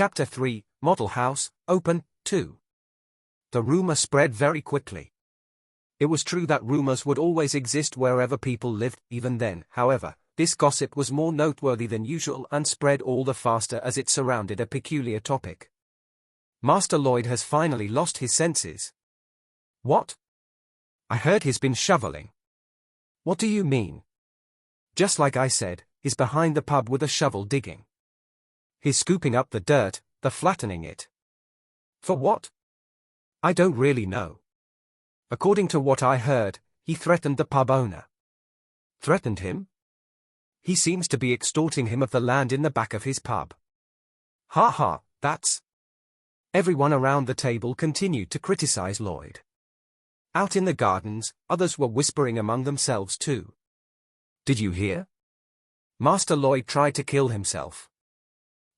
Chapter 3, Model House, Open, 2. The rumor spread very quickly. It was true that rumors would always exist wherever people lived, even then. However, this gossip was more noteworthy than usual and spread all the faster as it surrounded a peculiar topic. Master Lloyd has finally lost his senses. What? I heard he's been shoveling. What do you mean? Just like I said, he's behind the pub with a shovel digging. He's scooping up the dirt, flattening it. For what? I don't really know. According to what I heard, he threatened the pub owner. Threatened him? He seems to be extorting him of the land in the back of his pub. Ha ha, that's... Everyone around the table continued to criticize Lloyd. Out in the gardens, others were whispering among themselves too. Did you hear? Master Lloyd tried to kill himself.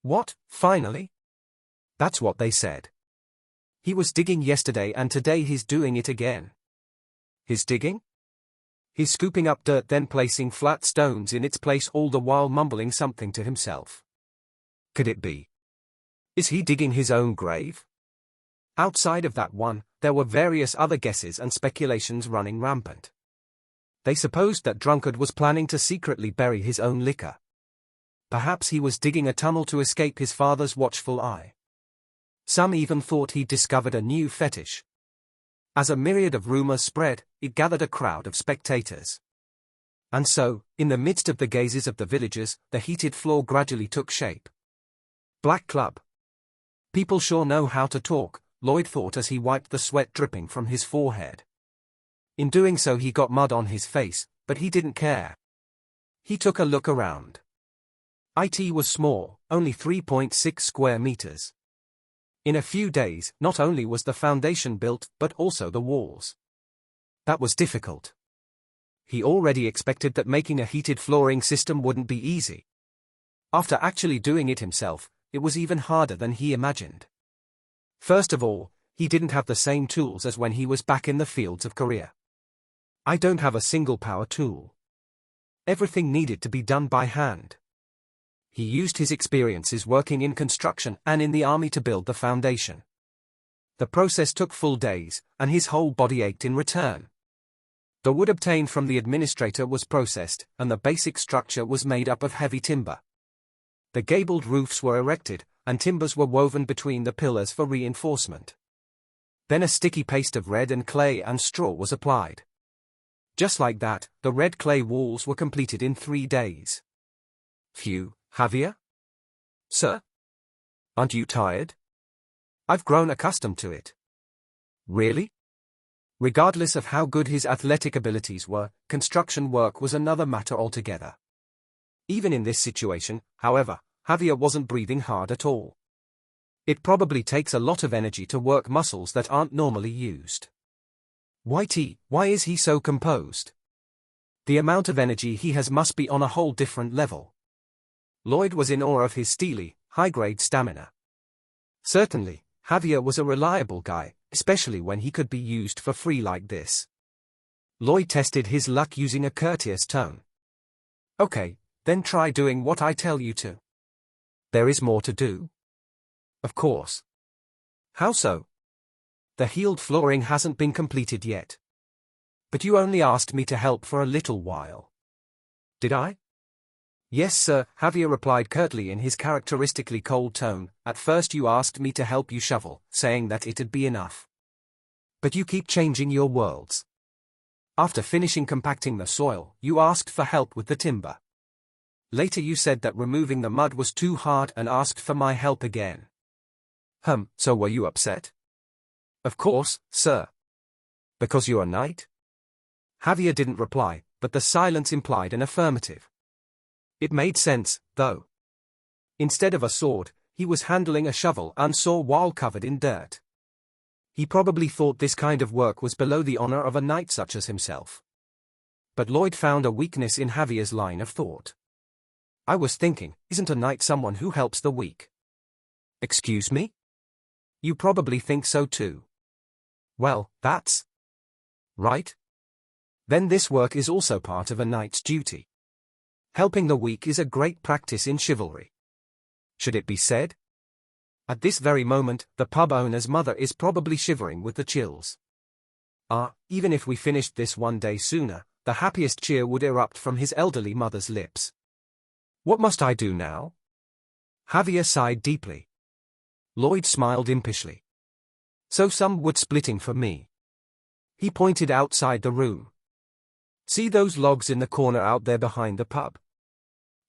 What, finally? That's what they said. He was digging yesterday and today he's doing it again. He's digging? He's scooping up dirt then placing flat stones in its place all the while mumbling something to himself. Could it be? Is he digging his own grave? Outside of that one, there were various other guesses and speculations running rampant. They supposed that Drunkard was planning to secretly bury his own liquor. Perhaps he was digging a tunnel to escape his father's watchful eye. Some even thought he'd discovered a new fetish. As a myriad of rumors spread, it gathered a crowd of spectators. And so, in the midst of the gazes of the villagers, the heated floor gradually took shape. Black Club. People sure know how to talk, Lloyd thought as he wiped the sweat dripping from his forehead. In doing so he got mud on his face, but he didn't care. He took a look around. IT was small, only 3.6 square meters. In a few days, not only was the foundation built, but also the walls. That was difficult. He already expected that making a heated flooring system wouldn't be easy. After actually doing it himself, it was even harder than he imagined. First of all, he didn't have the same tools as when he was back in the fields of Korea. I don't have a single power tool. Everything needed to be done by hand. He used his experiences working in construction and in the army to build the foundation. The process took full days, and his whole body ached in return. The wood obtained from the administrator was processed, and the basic structure was made up of heavy timber. The gabled roofs were erected, and timbers were woven between the pillars for reinforcement. Then a sticky paste of red and clay and straw was applied. Just like that, the red clay walls were completed in 3 days. Phew, Javier? Sir? Aren't you tired? I've grown accustomed to it. Really? Regardless of how good his athletic abilities were, construction work was another matter altogether. Even in this situation, however, Javier wasn't breathing hard at all. It probably takes a lot of energy to work muscles that aren't normally used. Why is he so composed? The amount of energy he has must be on a whole different level. Lloyd was in awe of his steely, high-grade stamina. Certainly, Javier was a reliable guy, especially when he could be used for free like this. Lloyd tested his luck using a courteous tone. Okay, then try doing what I tell you to. There is more to do? Of course. How so? The healed flooring hasn't been completed yet. But you only asked me to help for a little while. Did I? Yes, sir, Javier replied curtly in his characteristically cold tone. At first you asked me to help you shovel, saying that it'd be enough. But you keep changing your worlds. After finishing compacting the soil, you asked for help with the timber. Later you said that removing the mud was too hard and asked for my help again. So were you upset? Of course, sir. Because you're a knight? Javier didn't reply, but the silence implied an affirmative. It made sense, though. Instead of a sword, he was handling a shovel and saw while covered in dirt. He probably thought this kind of work was below the honor of a knight such as himself. But Lloyd found a weakness in Javier's line of thought. I was thinking, isn't a knight someone who helps the weak? Excuse me? You probably think so too. Well, that's right. Then this work is also part of a knight's duty. Helping the weak is a great practice in chivalry. Should it be said? At this very moment, the pub owner's mother is probably shivering with the chills. Even if we finished this one day sooner, the happiest cheer would erupt from his elderly mother's lips. What must I do now? Javier sighed deeply. Lloyd smiled impishly. So some wood splitting for me. He pointed outside the room. See those logs in the corner out there behind the pub?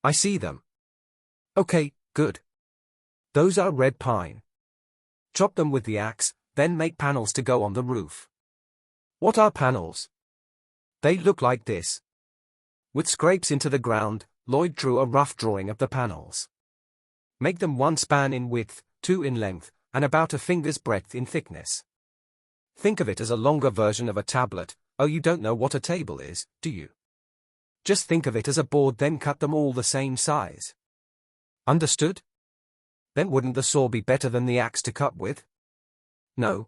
I see them. Okay, good. Those are red pine. Chop them with the axe, then make panels to go on the roof. What are panels? They look like this. With scrapes into the ground, Lloyd drew a rough drawing of the panels. Make them 1 span in width, 2 in length, and about a finger's breadth in thickness. Think of it as a longer version of a tablet. Oh, you don't know what a table is, do you? Just think of it as a board, then cut them all the same size. Understood? Then wouldn't the saw be better than the axe to cut with? No.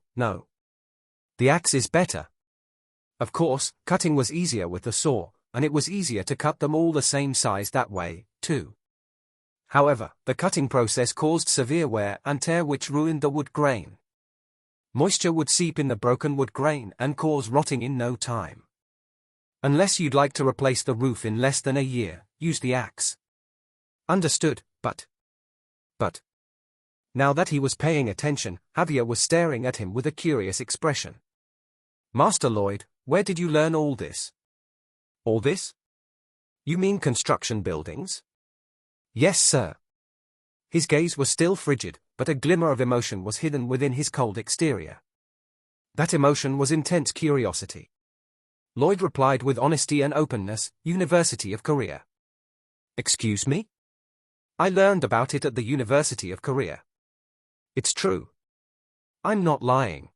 The axe is better. Of course, cutting was easier with the saw, and it was easier to cut them all the same size that way, too. However, the cutting process caused severe wear and tear which ruined the wood grain. Moisture would seep in the broken wood grain and cause rotting in no time. Unless you'd like to replace the roof in less than a year, use the axe. Understood, but... Now that he was paying attention, Javier was staring at him with a curious expression. Master Lloyd, where did you learn all this? All this? You mean construction buildings? Yes, sir. His gaze was still frigid, but a glimmer of emotion was hidden within his cold exterior. That emotion was intense curiosity. Lloyd replied with honesty and openness, University of Korea. Excuse me? I learned about it at the University of Korea. It's true. I'm not lying.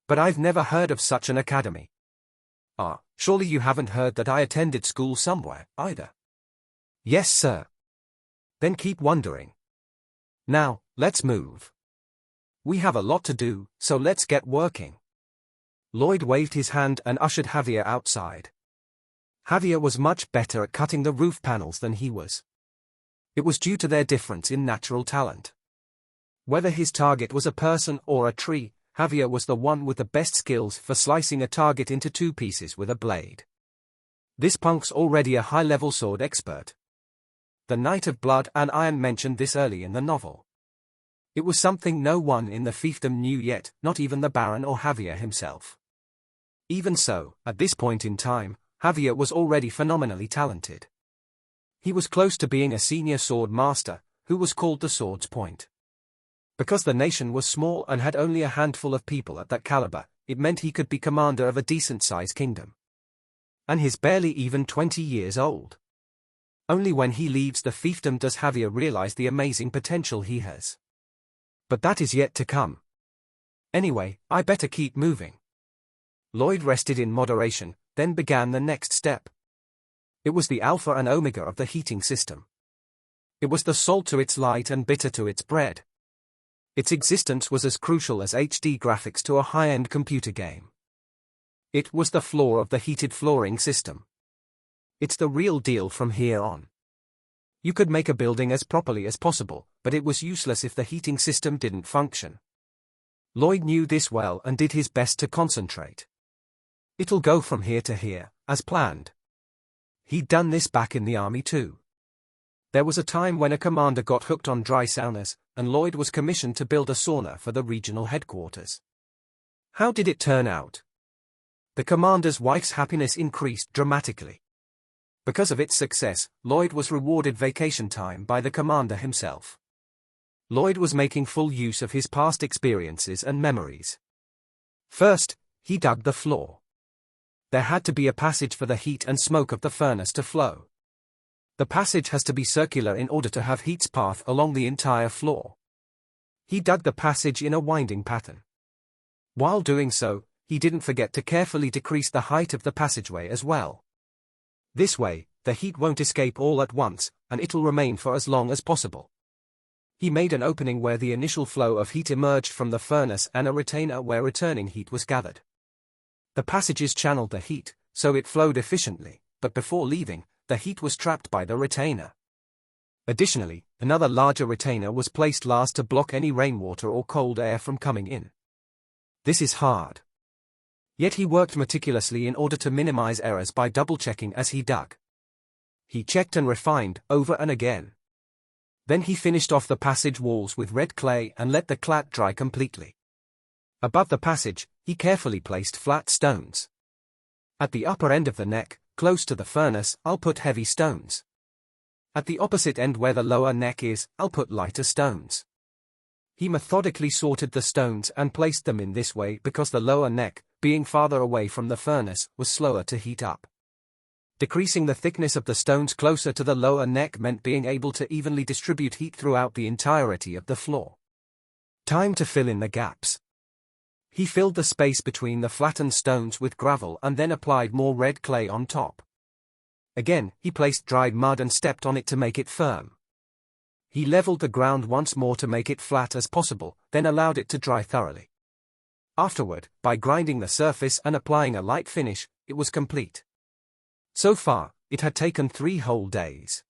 But I've never heard of such an academy. Surely you haven't heard that I attended school somewhere, either. Yes, sir. Then keep wondering. Now, let's move. We have a lot to do, so let's get working. Lloyd waved his hand and ushered Javier outside. Javier was much better at cutting the roof panels than he was. It was due to their difference in natural talent. Whether his target was a person or a tree, Javier was the one with the best skills for slicing a target into 2 pieces with a blade. This punk's already a high-level sword expert. The Knight of Blood and Iron mentioned this early in the novel. It was something no one in the fiefdom knew yet, not even the Baron or Javier himself. Even so, at this point in time, Javier was already phenomenally talented. He was close to being a senior sword master, who was called the Sword's Point. Because the nation was small and had only a handful of people at that caliber, it meant he could be commander of a decent-sized kingdom. And he's barely even 20 years old. Only when he leaves the fiefdom does Javier realize the amazing potential he has. But that is yet to come. Anyway, I better keep moving. Lloyd rested in moderation, then began the next step. It was the alpha and omega of the heating system. It was the salt to its light and bitter to its bread. Its existence was as crucial as HD graphics to a high-end computer game. It was the floor of the heated flooring system. It's the real deal from here on. You could make a building as properly as possible, but it was useless if the heating system didn't function. Lloyd knew this well and did his best to concentrate. It'll go from here to here, as planned. He'd done this back in the army too. There was a time when a commander got hooked on dry saunas, and Lloyd was commissioned to build a sauna for the regional headquarters. How did it turn out? The commander's wife's happiness increased dramatically. Because of its success, Lloyd was rewarded vacation time by the commander himself. Lloyd was making full use of his past experiences and memories. First, he dug the floor. There had to be a passage for the heat and smoke of the furnace to flow. The passage has to be circular in order to have heat's path along the entire floor. He dug the passage in a winding pattern. While doing so, he didn't forget to carefully decrease the height of the passageway as well. This way, the heat won't escape all at once, and it'll remain for as long as possible. He made an opening where the initial flow of heat emerged from the furnace and a retainer where returning heat was gathered. The passages channeled the heat, so it flowed efficiently, but before leaving, the heat was trapped by the retainer. Additionally, Another larger retainer was placed last to block any rainwater or cold air from coming in. This is hard. Yet he worked meticulously in order to minimize errors by double-checking as he dug. He checked and refined, over and again. Then he finished off the passage walls with red clay and let the clat dry completely. Above the passage, he carefully placed flat stones. At the upper end of the neck, close to the furnace, I'll put heavy stones. At the opposite end where the lower neck is, I'll put lighter stones. He methodically sorted the stones and placed them in this way because the lower neck, being farther away from the furnace, was slower to heat up. Decreasing the thickness of the stones closer to the lower neck meant being able to evenly distribute heat throughout the entirety of the floor. Time to fill in the gaps. He filled the space between the flattened stones with gravel and then applied more red clay on top. Again, he placed dried mud and stepped on it to make it firm. He leveled the ground once more to make it flat as possible, then allowed it to dry thoroughly. Afterward, by grinding the surface and applying a light finish, it was complete. So far, it had taken 3 whole days.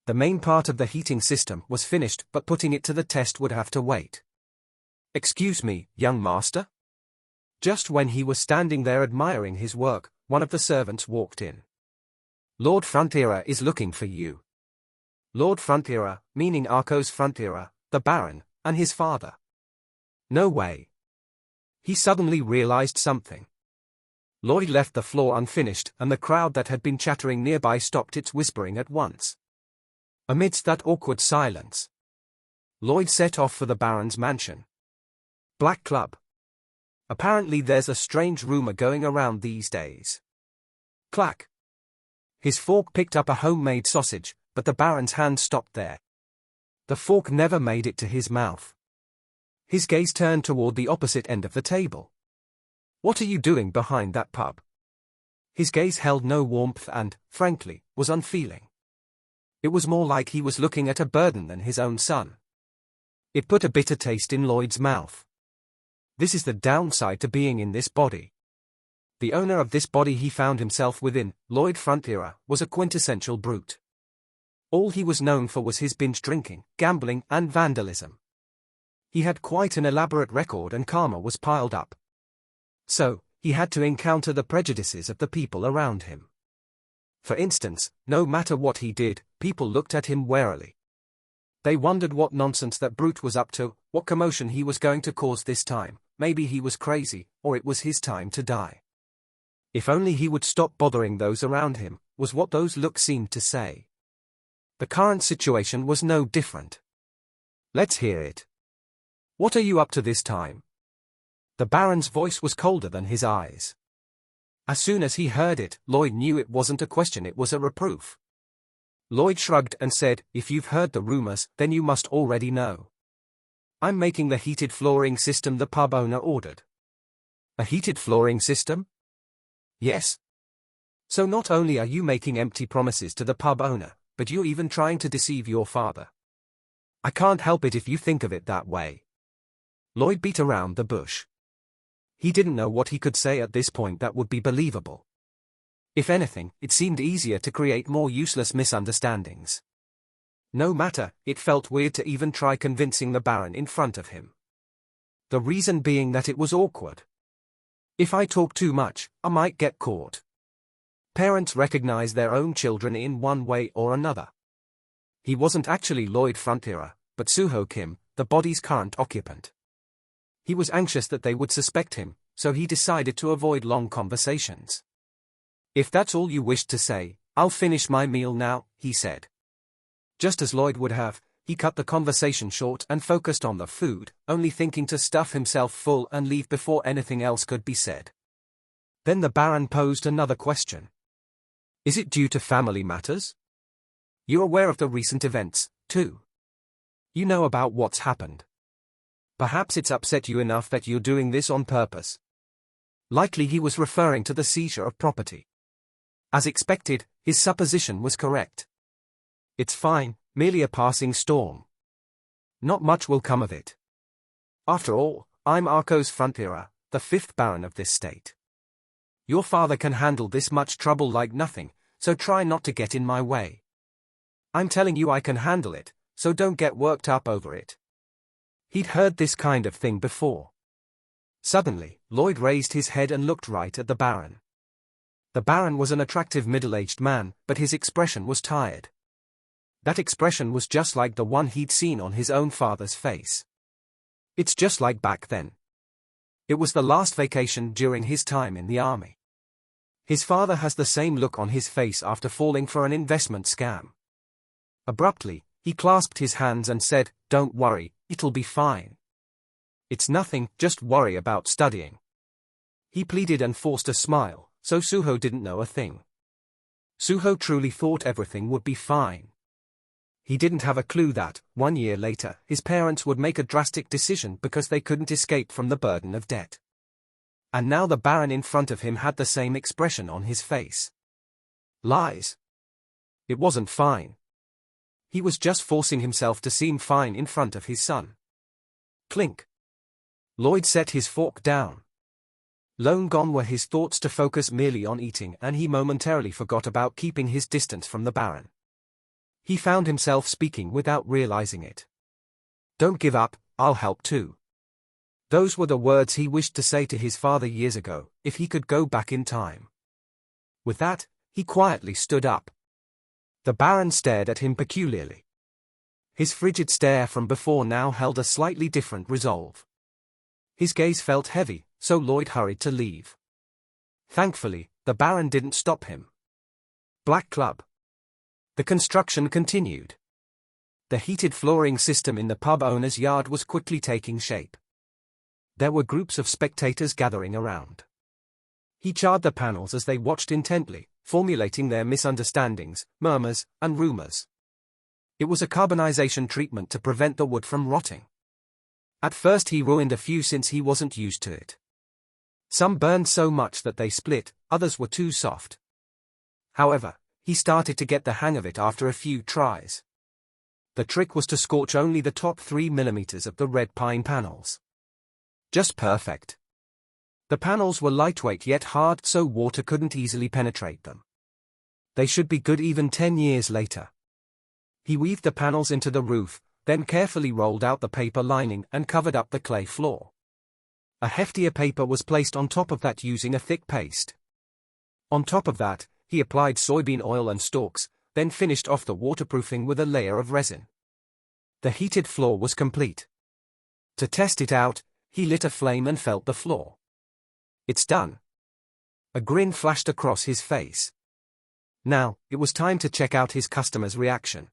The main part of the heating system was finished, but putting it to the test would have to wait. "Excuse me, young master?" Just when he was standing there admiring his work, one of the servants walked in. "Lord Frontiera is looking for you." Lord Frontiera, meaning Arcos Frontiera, the Baron, and his father. No way. He suddenly realized something. Lloyd left the floor unfinished, and the crowd that had been chattering nearby stopped its whispering at once. Amidst that awkward silence, Lloyd set off for the Baron's mansion. Black Club. Apparently there's a strange rumor going around these days. Clack. His fork picked up a homemade sausage, but the Baron's hand stopped there. The fork never made it to his mouth. His gaze turned toward the opposite end of the table. "What are you doing behind that pub?" His gaze held no warmth and, frankly, was unfeeling. It was more like he was looking at a burden than his own son. It put a bitter taste in Lloyd's mouth. This is the downside to being in this body. The owner of this body he found himself within, Lloyd Frontiera, was a quintessential brute. All he was known for was his binge drinking, gambling, and vandalism. He had quite an elaborate record and karma was piled up. So, he had to encounter the prejudices of the people around him. For instance, no matter what he did, people looked at him warily. They wondered what nonsense that brute was up to, what commotion he was going to cause this time. Maybe he was crazy, or it was his time to die. If only he would stop bothering those around him, was what those looks seemed to say. The current situation was no different. "Let's hear it. What are you up to this time?" The Baron's voice was colder than his eyes. As soon as he heard it, Lloyd knew it wasn't a question, it was a reproof. Lloyd shrugged and said, "If you've heard the rumors, then you must already know. I'm making the heated flooring system the pub owner ordered." "A heated flooring system?" "Yes. So not only are you making empty promises to the pub owner, but you're even trying to deceive your father. I can't help it if you think of it that way." Lloyd beat around the bush. He didn't know what he could say at this point that would be believable. If anything, it seemed easier to create more useless misunderstandings. No matter, it felt weird to even try convincing the Baron in front of him. The reason being that it was awkward. If I talk too much, I might get caught. Parents recognize their own children in one way or another. He wasn't actually Lloyd Frontiera, but Suho Kim, the body's current occupant. He was anxious that they would suspect him, so he decided to avoid long conversations. "If that's all you wished to say, I'll finish my meal now," he said. Just as Lloyd would have, he cut the conversation short and focused on the food, only thinking to stuff himself full and leave before anything else could be said. Then the Baron posed another question. "Is it due to family matters? You're aware of the recent events, too. You know about what's happened. Perhaps it's upset you enough that you're doing this on purpose." Likely he was referring to the seizure of property. As expected, his supposition was correct. "It's fine, merely a passing storm. Not much will come of it. After all, I'm Arcos Frontiera, the 5th Baron of this state. Your father can handle this much trouble like nothing, so try not to get in my way. I'm telling you I can handle it, so don't get worked up over it. He'd heard this kind of thing before. Suddenly, Lloyd raised his head and looked right at the Baron. The Baron was an attractive middle-aged man, but his expression was tired. That expression was just like the one he'd seen on his own father's face. It's just like back then. It was the last vacation during his time in the army. His father has the same look on his face after falling for an investment scam. Abruptly, he clasped his hands and said, "Don't worry, it'll be fine. It's nothing, just worry about studying." He pleaded and forced a smile, so Suho didn't know a thing. Suho truly thought everything would be fine. He didn't have a clue that, 1 year later, his parents would make a drastic decision because they couldn't escape from the burden of debt. And now the Baron in front of him had the same expression on his face. Lies. It wasn't fine. He was just forcing himself to seem fine in front of his son. Clink. Lloyd set his fork down. Long gone were his thoughts to focus merely on eating, and he momentarily forgot about keeping his distance from the Baron. He found himself speaking without realizing it. "Don't give up, I'll help too." Those were the words he wished to say to his father years ago, if he could go back in time. With that, he quietly stood up. The Baron stared at him peculiarly. His frigid stare from before now held a slightly different resolve. His gaze felt heavy, so Lloyd hurried to leave. Thankfully, the Baron didn't stop him. Black Club. The construction continued. The heated flooring system in the pub owner's yard was quickly taking shape. There were groups of spectators gathering around. He charred the panels as they watched intently, formulating their misunderstandings, murmurs, and rumors. It was a carbonization treatment to prevent the wood from rotting. At first he ruined a few since he wasn't used to it. Some burned so much that they split, others were too soft. However, he started to get the hang of it after a few tries. The trick was to scorch only the top 3 millimeters of the red pine panels. Just perfect. The panels were lightweight yet hard, so water couldn't easily penetrate them. They should be good even 10 years later. He weaved the panels into the roof, then carefully rolled out the paper lining and covered up the clay floor. A heftier paper was placed on top of that using a thick paste. On top of that, he applied soybean oil and stalks, then finished off the waterproofing with a layer of resin. The heated floor was complete. To test it out, he lit a flame and felt the floor. "It's done." A grin flashed across his face. Now, it was time to check out his customer's reaction.